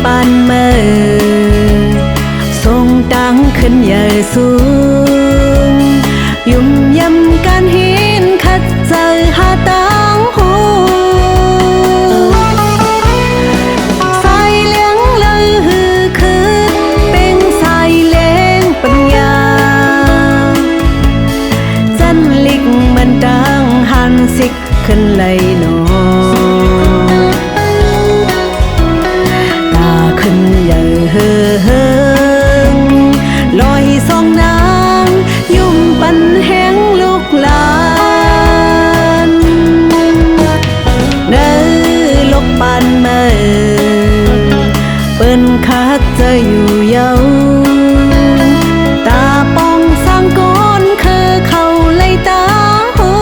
ปานเมื่อส่งตังขึ้นใหญ่สูงยุ่มยำการเห็นคัดเจอหาตังหูสายเลี้ยงเลยฮือคือเป็นสายเลี้ยงปัญญาจันลิกมันดังหันสิกขึ้นเลยหนอลอยสองนางยุ่มปันแห้งลูกหลานเนื้อลกปานเมื่อเปิ้นคัดจะอยู่เยาตาป้องสร้างก้นคือเขาไล่ตาหู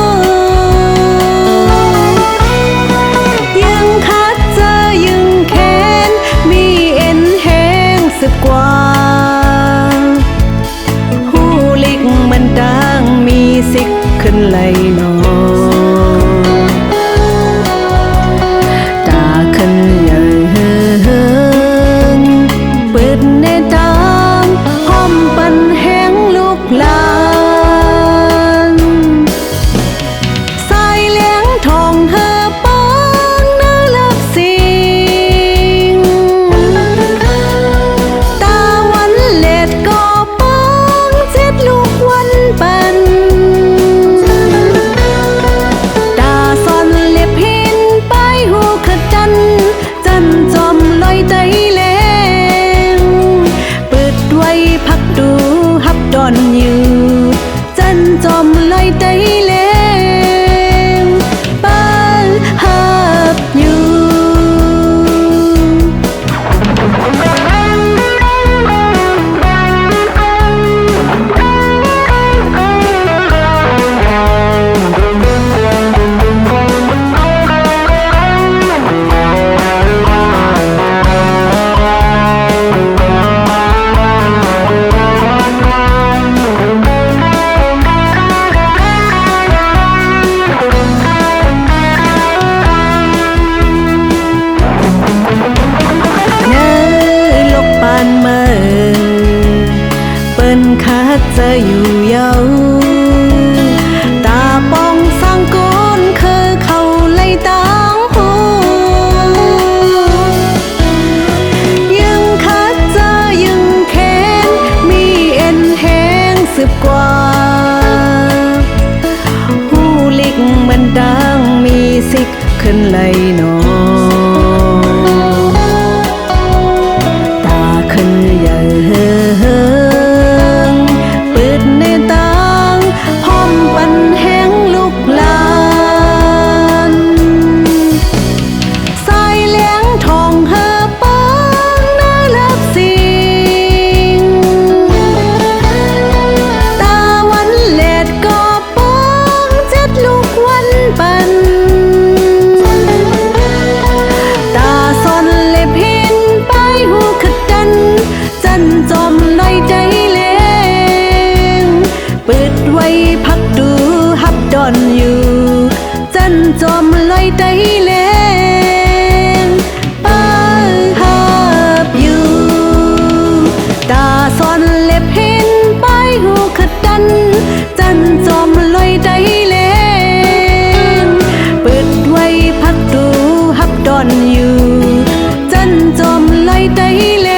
ยังคัดจะยังแค้นมีเอ็นแห้งสึกกว่ามันดังมีสิกขึ้นไหลนอตาขึ้นใหญ่เฮิงเปิดในตามห้อมปันแห้งลูกหลานสายเลี้ยงทองเฮอป้องน่าลับสิงตาวันเล็ดก็ป้องเจ็ดลูกวันปันตาซ่อนเล็บหินไปหูขจันจันจอมลอยใจแรงเปิดไว้พักดูฮับดอนอยู่จันจอมลอยใจแรงป้าฮับอยู่คัดจะอยู่เยาตาป้องสร้างก้นคือเขาไล่ตางหูยังคัดจะยังแค้นมีเอ็นแห้งสืบกว่าหูลิกมันดังมีสิกขึ้นไหลนอตาขึ้นใหญ่พักดูฮับดอนอยู่จันจอมลอยใจแรงป้าฮับอยู่ตาซ่อนเล็บเห็นไปหูขดันจันจอมลอยใจแรงเปิดไว้พักดูฮับดอนอยู่จันจอมลอยใจแรง